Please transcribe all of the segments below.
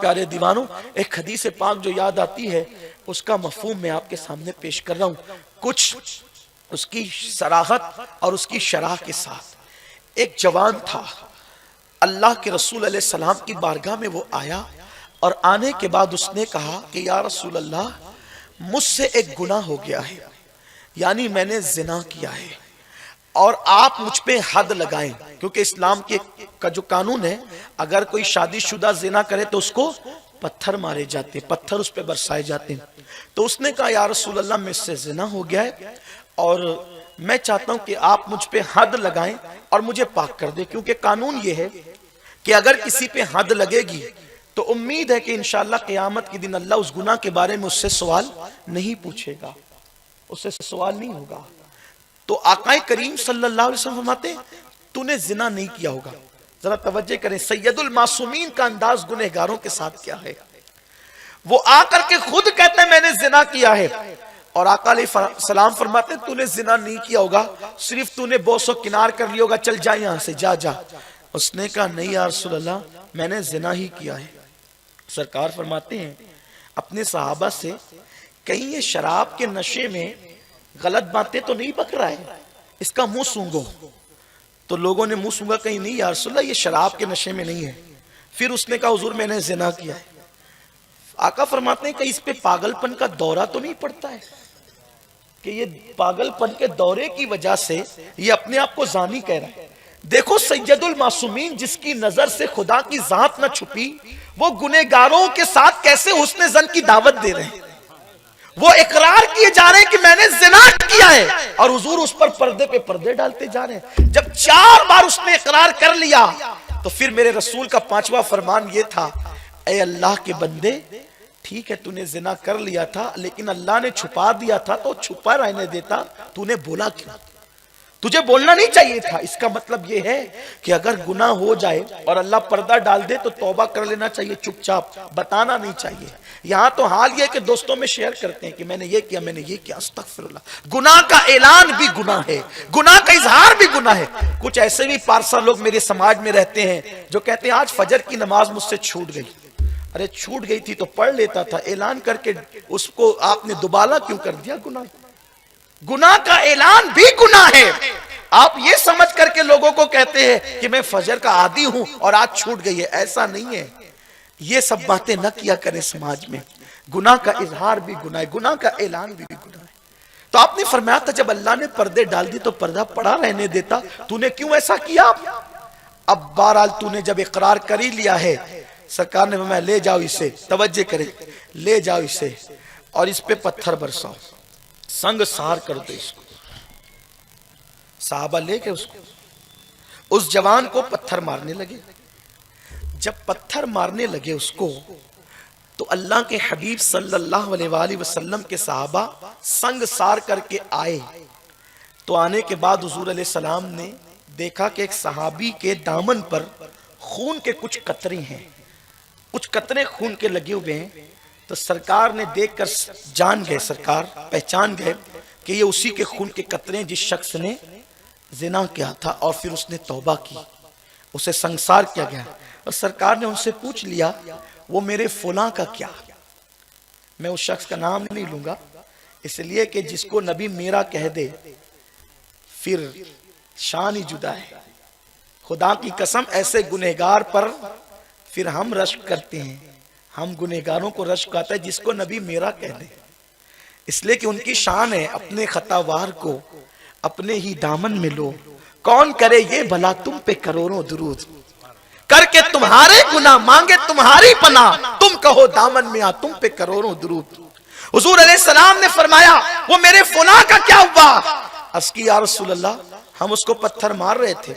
प्यारे दीवानों, एक हदीस पाक जो याद आती है उसका मफहूम मैं आपके सामने पेश कर रहा हूँ, कुछ उसकी सराहत और उसकी शरह के साथ। एक जवान था, अल्लाह के रसूल अलैहि सलाम की बारगाह में वो आया और आने के बाद उसने कहा कि या रसूल अल्लाह, मुझसे एक गुनाह हो गया है, यानी मैंने जिना किया है और आप मुझ पे हद लगाएं, क्योंकि इस्लाम का जो कानून है, अगर कोई शादीशुदा जिना करे तो उसको पत्थर मारे जाते, पत्थर उस पे बरसाए जाते हैं। तो उसने कहा या रसूल अल्लाह, मुझसे जिना हो गया है और मैं चाहता हूं कि आप मुझ पे हद लगाएं और मुझे पाक कर दे, क्योंकि कानून ये है कि अगर किसी पे हद लगेगी तो उम्मीद है कि इंशाअल्लाह क़यामत के दिन अल्लाह उस गुनाह के बारे में उससे सवाल नहीं पूछेगा, उससे सवाल नहीं होगा। तो आकाए करीम सल्लल्लाहु अलैहि वसल्लम फरमाते, तूने जिना नहीं किया होगा। जरा तवज्जो करें, सैयदुल मासूमीन का अंदाज गुनहगारों के साथ क्या है। वो आकर के खुद कहते हैं मैंने जिना किया है, और आका अलैहिस्सलाम फरमाते तूने जिना नहीं किया होगा, सिर्फ तूने बोसो किनार कर लिया होगा, चल जा यहां से, जा जा। उसने कहा नहीं या रसूल अल्लाह, मैंने जिना ही किया है। सरकार फरमाते हैं अपने सहाबा से, कहीं ये शराब के नशे में गलत बातें तो नहीं बक रहा है, इसका मुंह सूंघो। तो लोगों ने मुंह सूंघा, कहीं नहीं या रसूल अल्लाह, ये शराब के नशे में नहीं है। फिर उसने कहा हुजूर मैंने जिना किया है। आका फरमाते हैं कि इस पे पागलपन का दौरा तो नहीं पड़ता है, कि ये पागलपन के दौरे की वजह से ये अपने आप को जानी कह रहा है। देखो सैयदुल मासूमीन, जिसकी नजर से खुदा की जात न छुपी, वो गुनहगारों के साथ कैसे हुस्न ज़न की दावत दे रहे हैं। वो इकरार किए जा रहे हैं कि मैंने जिना किया है, और हुजूर उस पर पर्दे पे पर्दे डालते जा रहे हैं। जब 4 बार उसने इकरार कर लिया तो फिर मेरे रसूल का 5वां फरमान ये था, ऐ अल्लाह के बंदे, ठीक है तूने जिना कर लिया था, लेकिन अल्लाह ने छुपा दिया था तो छुपा रहने देता, तूने बोला क्यों? तुझे बोलना नहीं चाहिए था। इसका मतलब यह है कि अगर गुनाह हो जाए और अल्लाह पर्दा डाल दे तो तौबा कर लेना चाहिए, चुपचाप बताना नहीं चाहिए। यहां तो हाल ये कि दोस्तों में शेयर करते हैं कि मैंने ये किया, मैंने ये किया। अस्तगफिरुल्लाह। गुनाह का ऐलान भी गुनाह है, गुनाह का इजहार भी गुनाह है। कुछ ऐसे भी पारसा लोग मेरे समाज में रहते हैं जो कहते हैं आज फजर की नमाज मुझसे छूट गई। अरे छूट गई थी तो पढ़ लेता था, ऐलान करके उसको आपने दुबाला क्यों कर दिया? गुनाह का ऐलान भी गुनाह है। आप ये समझ करके लोगों को कहते हैं कि मैं फजर का आदी हूं और आज छूट गई है, ऐसा नहीं है। ये सब बातें न किया करें समाज में। गुनाह का इजहार भी गुनाह है, गुनाह का ऐलान भी गुनाह है। तो आपने फरमाया था जब अल्लाह ने पर्दे डाल दी तो पर्दा पड़ा रहने देता, तूने क्यों ऐसा किया? अब बहरहाल तूने जब इकरार कर ही लिया है, सरकार ने फरमाया ले जाओ इसे, तवज्जो करें, ले जाओ इसे और इस पे पत्थर बरसाओ, संग सार कर दो इसको। साहबा लेके उसको, उस जवान को पत्थर मारने लगे। जब पत्थर मारने लगे उसको, तो अल्लाह के हबीब सल्लल्लाहु अलैहि वसल्लम के साहबा संग सार करके आए। तो आने के बाद हुजूर अलैहि सलाम ने देखा कि एक सहाबी के दामन पर खून के कुछ कतरे हैं, कुछ कतरे खून के लगे हुए हैं। तो सरकार ने देखकर जान गए, सरकार पहचान गए कि ये उसी के खून के कतरे जिस शख्स ने जिना किया था और फिर उसने तौबा की, उसे संसार किया गया। और सरकार ने उनसे पूछ लिया वो मेरे फुला का क्या? मैं उस शख्स का नाम नहीं लूंगा, इसलिए कि जिसको नबी मेरा कह दे फिर शान ही जुदा है। खुदा की कसम ऐसे गुनहगार पर फिर हम रश्क करते हैं, हम गुनहगारों को रश्क आता है जिसको नबी मेरा कह दे, इसलिए कि उनकी शान है अपने खतावार को अपने ही दामन में लो। कौन करे ये भला तुम पे करोड़ों दुरूद, करके तुम्हारे गुनाह मांगे तुम्हारी पनाह, तुम कहो दामन में आ तुम पे करोड़ों दुरूद। हुजूर अलैहि सलाम ने फरमाया वो मेरे फुला का क्या हुआ? अर्ज़ की या रसूल अल्लाह, हम उसको पत्थर मार रहे थे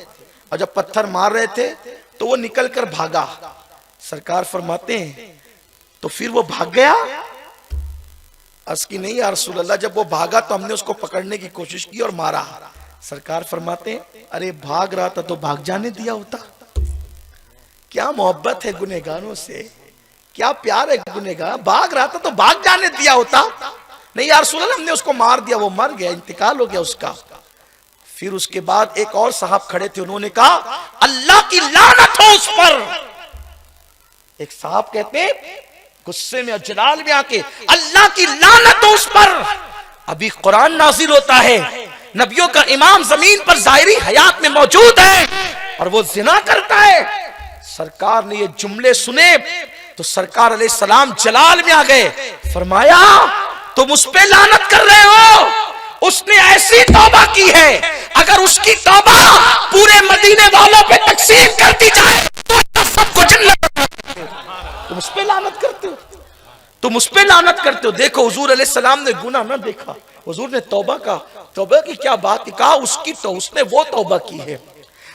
और जब पत्थर मार रहे थे तो वो निकल कर भागा। सरकार फरमाते हैं तो फिर वो भाग गया? अर्ज़ की नहीं या रसूल अल्लाह, जब वो भागा तो हमने उसको पकड़ने की कोशिश की और मारा। सरकार फरमाते हैं अरे भाग रहा था तो भाग जाने दिया होता। क्या मोहब्बत है गुनहगारों से, क्या प्यार है गुनहगार। भाग रहा था तो भाग जाने दिया होता। नहीं या रसूल अल्लाह, हमने उसको मार दिया, वो मर गया, इंतकाल हो गया उसका। फिर उसके बाद एक और साहब खड़े थे, उन्होंने कहा अल्लाह की लानत हो उस पर। ایک صاحب کہتے ہیں غصے میں اور جلال میں آ کے اللہ کی لعنت ہو اس پر. ابھی قرآن نازل ہوتا ہے, نبیوں کا امام زمین پر ظاہری حیات میں موجود ہے اور وہ زنا کرتا ہے. سرکار نے یہ جملے سنے تو سرکار علیہ السلام جلال میں آ گئے, فرمایا تم اس پہ لعنت کر رہے ہو, اس نے ایسی توبہ کی ہے اگر اس کی توبہ پورے مدینے والوں پہ تقسیم کر دی جائے تو سب کو جنت. تم اس پہ لعنت کرتے ہو, تم اس پہ لعنت کرتے ہو. دیکھو حضور علیہ السلام نے گناہ نہ دیکھا, حضور نے توبہ کا, توبہ کی کیا بات کہا, اس نے وہ توبہ کی ہے.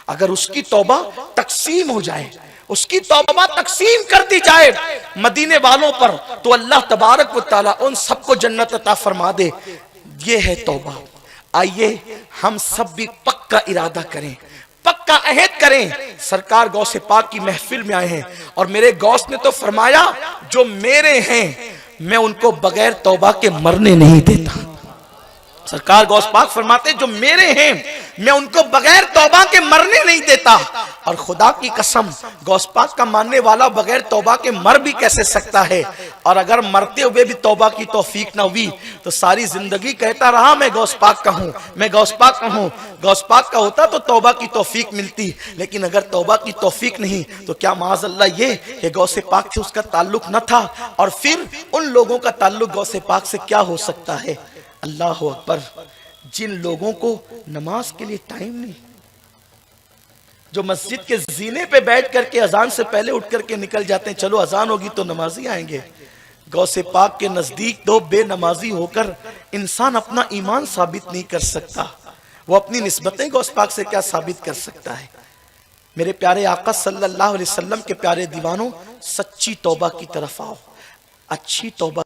اگر اس کی توبہ تقسیم ہو جائے, اس کی توبہ تقسیم کر دی جائے مدینے والوں پر, تو اللہ تبارک و تعالی ان سب کو جنت عطا فرما دے. یہ ہے توبہ. آئیے ہم سب بھی پکا ارادہ کریں, پکا عہد کریں. سرکار غوث پاک کی محفل میں آئے ہیں اور میرے غوث نے تو فرمایا جو میرے ہیں میں ان کو بغیر توبہ کے مرنے نہیں دیتا. سرکار غوث پاک فرماتے جو میرے ہیں میں ان کو بغیر توبہ کے مرنے نہیں دیتا. اور خدا کی قسم غوث پاک کا ماننے والا بغیر توبہ کے مر بھی کیسے سکتا ہے, اور اگر مرتے ہوئے بھی توبہ کی توفیق نہ ہوئی تو ساری زندگی کہتا رہا میں غوث پاک کا ہوں, میں غوث پاک کا ہوں. غوث پاک کا ہوتا تو توبہ کی توفیق ملتی, لیکن اگر توبہ کی توفیق نہیں تو کیا معاذ اللہ یہ کہ غوث پاک سے اس کا تعلق نہ تھا, اور پھر ان لوگوں کا تعلق غوث پاک سے کیا ہو سکتا ہے. اللہ اکبر. جن لوگوں کو نماز کے لیے ٹائم نہیں, جو مسجد کے زینے پہ بیٹھ کر کے اذان سے پہلے اٹھ کر کے نکل جاتے ہیں, چلو اذان ہوگی تو نمازی آئیں گے. غوث پاک کے نزدیک تو بے نمازی ہو کر انسان اپنا ایمان ثابت نہیں کر سکتا, وہ اپنی نسبتیں غوث پاک سے کیا ثابت کر سکتا ہے. میرے پیارے آقا صلی اللہ علیہ وسلم کے پیارے دیوانوں, سچی توبہ کی طرف آؤ, اچھی توبہ